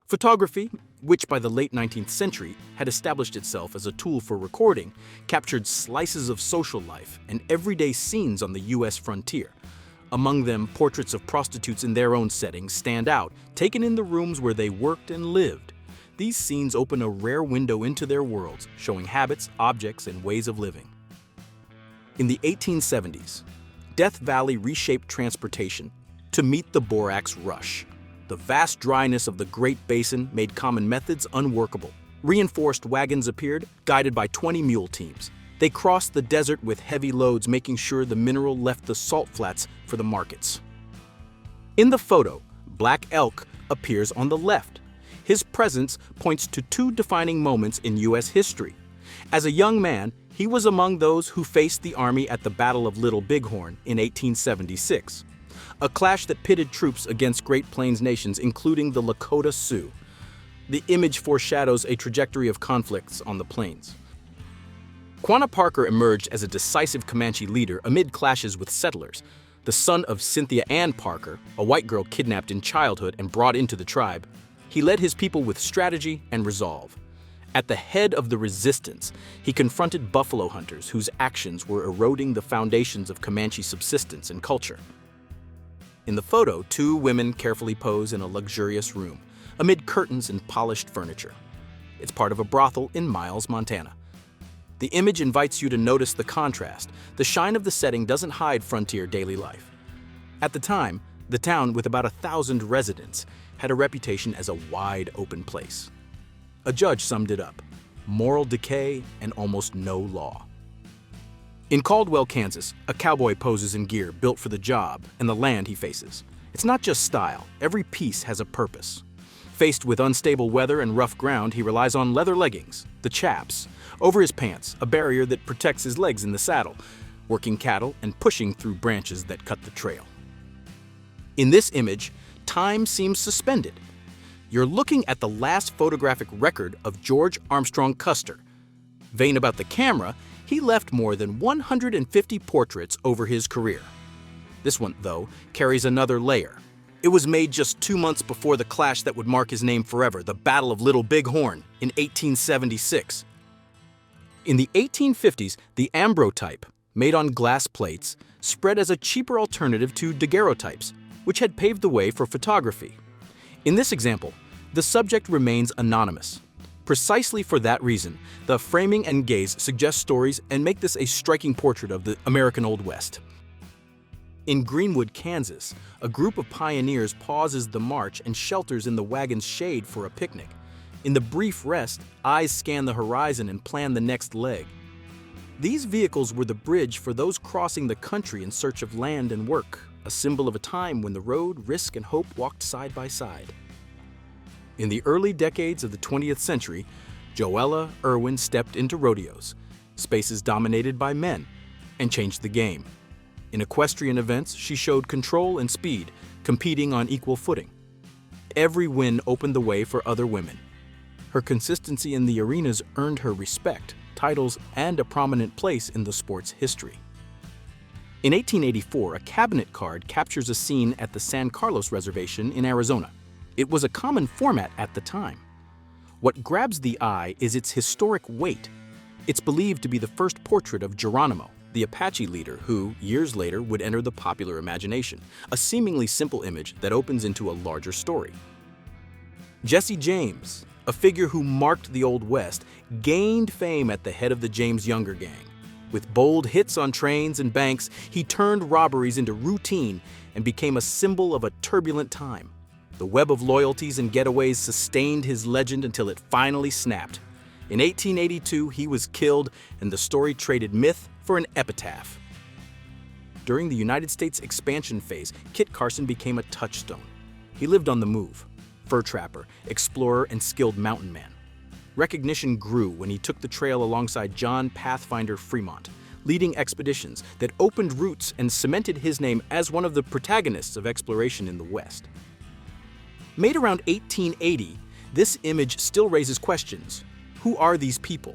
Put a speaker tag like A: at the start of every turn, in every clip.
A: Photography, which by the late 19th century had established itself as a tool for recording, captured slices of social life and everyday scenes on the U.S. frontier. Among them, portraits of prostitutes in their own settings stand out, taken in the rooms where they worked and lived. These scenes open a rare window into their worlds, showing habits, objects, and ways of living. In the 1870s, Death Valley reshaped transportation to meet the Borax rush. The vast dryness of the Great Basin made common methods unworkable. Reinforced wagons appeared, guided by 20 mule teams. They crossed the desert with heavy loads, making sure the mineral left the salt flats for the markets. In the photo, Black Elk appears on the left. His presence points to two defining moments in U.S. history. As a young man, he was among those who faced the Army at the Battle of Little Bighorn in 1876. A clash that pitted troops against Great Plains nations, including the Lakota Sioux. The image foreshadows a trajectory of conflicts on the plains. Quanah Parker emerged as a decisive Comanche leader amid clashes with settlers. The son of Cynthia Ann Parker, a white girl kidnapped in childhood and brought into the tribe, he led his people with strategy and resolve. At the head of the resistance, he confronted buffalo hunters whose actions were eroding the foundations of Comanche subsistence and culture. In the photo, two women carefully pose in a luxurious room, amid curtains and polished furniture. It's part of a brothel in Miles, Montana. The image invites you to notice the contrast. The shine of the setting doesn't hide frontier daily life. At the time, the town, with about 1,000 residents, had a reputation as a wide open place. A judge summed it up: moral decay and almost no law. In Caldwell, Kansas, a cowboy poses in gear built for the job and the land he faces. It's not just style, every piece has a purpose. Faced with unstable weather and rough ground, he relies on leather leggings, the chaps, over his pants, a barrier that protects his legs in the saddle, working cattle and pushing through branches that cut the trail. In this image, time seems suspended. You're looking at the last photographic record of George Armstrong Custer. Vain about the camera, he left more than 150 portraits over his career. This one, though, carries another layer. It was made just 2 months before the clash that would mark his name forever, the Battle of Little Bighorn in 1876. In the 1850s, the Ambrotype, made on glass plates, spread as a cheaper alternative to daguerreotypes, which had paved the way for photography. In this example, the subject remains anonymous. Precisely for that reason, the framing and gaze suggest stories and make this a striking portrait of the American Old West. In Greenwood, Kansas, a group of pioneers pauses the march and shelters in the wagon's shade for a picnic. In the brief rest, eyes scan the horizon and plan the next leg. These vehicles were the bridge for those crossing the country in search of land and work, a symbol of a time when the road, risk, and hope walked side by side. In the early decades of the 20th century, Joella Irwin stepped into rodeos, spaces dominated by men, and changed the game. In equestrian events, she showed control and speed, competing on equal footing. Every win opened the way for other women. Her consistency in the arenas earned her respect, titles, and a prominent place in the sport's history. In 1884, a cabinet card captures a scene at the San Carlos Reservation in Arizona. It was a common format at the time. What grabs the eye is its historic weight. It's believed to be the first portrait of Geronimo, the Apache leader who, years later, would enter the popular imagination, a seemingly simple image that opens into a larger story. Jesse James, a figure who marked the Old West, gained fame at the head of the James Younger gang. With bold hits on trains and banks, he turned robberies into routine and became a symbol of a turbulent time. The web of loyalties and getaways sustained his legend until it finally snapped. In 1882, he was killed, and the story traded myth for an epitaph. During the United States expansion phase, Kit Carson became a touchstone. He lived on the move, fur trapper, explorer, and skilled mountain man. Recognition grew when he took the trail alongside John Pathfinder Fremont, leading expeditions that opened routes and cemented his name as one of the protagonists of exploration in the West. Made around 1880, this image still raises questions. Who are these people?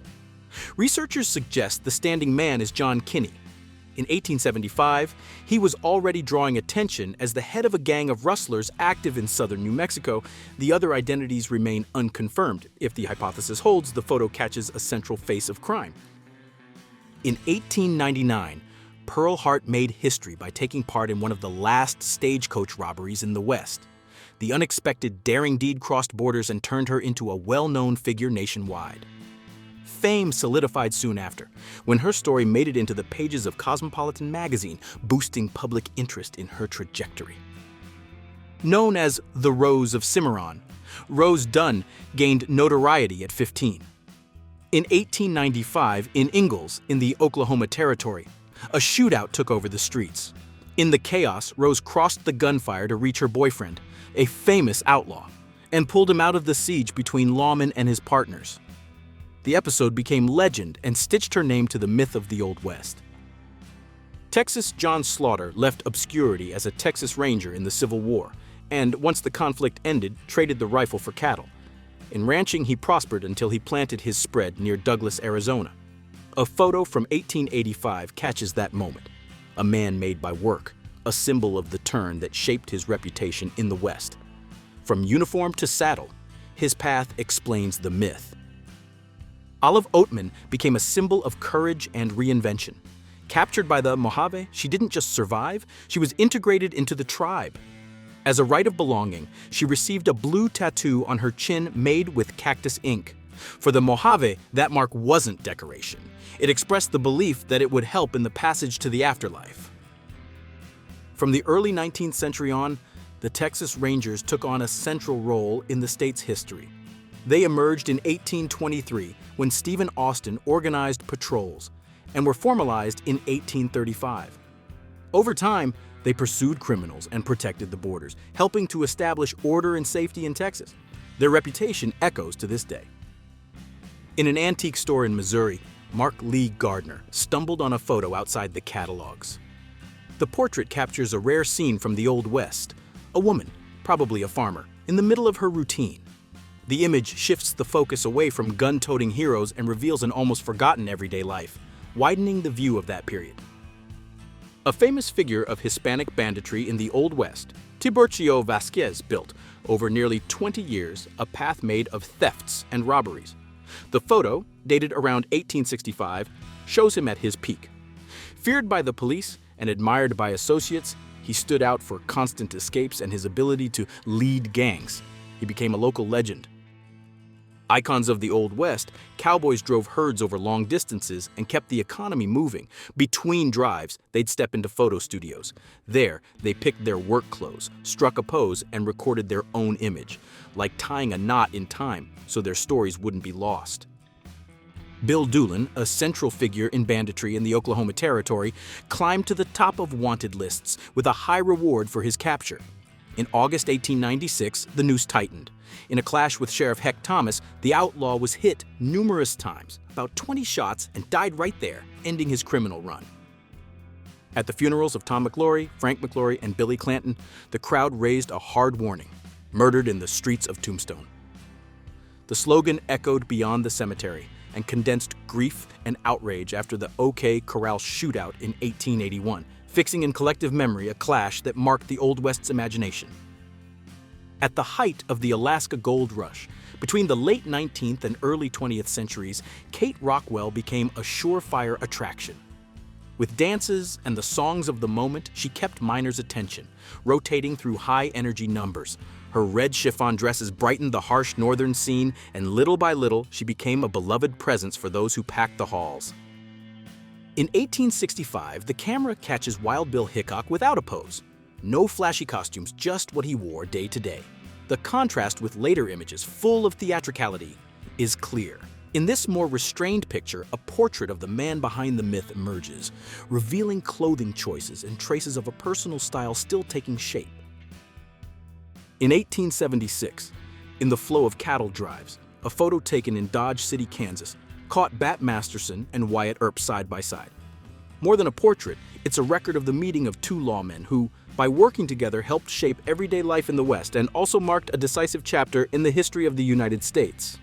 A: Researchers suggest the standing man is John Kinney. In 1875, he was already drawing attention as the head of a gang of rustlers active in southern New Mexico. The other identities remain unconfirmed. If the hypothesis holds, the photo catches a central face of crime. In 1899, Pearl Hart made history by taking part in one of the last stagecoach robberies in the West. The unexpected daring deed crossed borders and turned her into a well-known figure nationwide. Fame solidified soon after, when her story made it into the pages of Cosmopolitan magazine, boosting public interest in her trajectory. Known as the Rose of Cimarron, Rose Dunn gained notoriety at 15. In 1895, in Ingalls, in the Oklahoma Territory, a shootout took over the streets. In the chaos, Rose crossed the gunfire to reach her boyfriend, a famous outlaw, and pulled him out of the siege between Lawmen and his partners. The episode became legend and stitched her name to the myth of the Old West. Texas John Slaughter left obscurity as a Texas Ranger in the Civil War, and once the conflict ended, traded the rifle for cattle. In ranching, he prospered until he planted his spread near Douglas, Arizona. A photo from 1885 catches that moment. A man made by work, a symbol of the turn that shaped his reputation in the West. From uniform to saddle, his path explains the myth. Olive Oatman became a symbol of courage and reinvention. Captured by the Mojave, she didn't just survive, she was integrated into the tribe. As a rite of belonging, she received a blue tattoo on her chin made with cactus ink. For the Mojave, that mark wasn't decoration. It expressed the belief that it would help in the passage to the afterlife. From the early 19th century on, the Texas Rangers took on a central role in the state's history. They emerged in 1823 when Stephen Austin organized patrols, and were formalized in 1835. Over time, they pursued criminals and protected the borders, helping to establish order and safety in Texas. Their reputation echoes to this day. In an antique store in Missouri, Mark Lee Gardner stumbled on a photo outside the catalogs. The portrait captures a rare scene from the Old West, a woman, probably a farmer, in the middle of her routine. The image shifts the focus away from gun-toting heroes and reveals an almost forgotten everyday life, widening the view of that period. A famous figure of Hispanic banditry in the Old West, Tiburcio Vasquez built, over nearly 20 years, a path made of thefts and robberies. The photo, dated around 1865, shows him at his peak. Feared by the police and admired by associates, he stood out for constant escapes and his ability to lead gangs. He became a local legend. Icons of the Old West, cowboys drove herds over long distances and kept the economy moving. Between drives, they'd step into photo studios. There, they picked their work clothes, struck a pose, and recorded their own image, like tying a knot in time so their stories wouldn't be lost. Bill Doolin, a central figure in banditry in the Oklahoma Territory, climbed to the top of wanted lists with a high reward for his capture. In August 1896, the noose tightened. In a clash with Sheriff Heck Thomas, the outlaw was hit numerous times, about 20 shots, and died right there, ending his criminal run. At the funerals of Tom McLaury, Frank McLaury, and Billy Clanton, the crowd raised a hard warning: murdered in the streets of Tombstone. The slogan echoed beyond the cemetery and condensed grief and outrage after the OK Corral shootout in 1881, fixing in collective memory a clash that marked the Old West's imagination. At the height of the Alaska Gold Rush, between the late 19th and early 20th centuries, Kate Rockwell became a surefire attraction. With dances and the songs of the moment, she kept miners' attention, rotating through high-energy numbers. Her red chiffon dresses brightened the harsh northern scene, and little by little, she became a beloved presence for those who packed the halls. In 1865, the camera catches Wild Bill Hickok without a pose. No flashy costumes, just what he wore day to day. The contrast with later images, full of theatricality, is clear. In this more restrained picture, a portrait of the man behind the myth emerges, revealing clothing choices and traces of a personal style still taking shape. In 1876, in the flow of cattle drives, a photo taken in Dodge City, Kansas, caught Bat Masterson and Wyatt Earp side by side. More than a portrait, it's a record of the meeting of two lawmen who, by working together, helped shape everyday life in the West and also marked a decisive chapter in the history of the United States.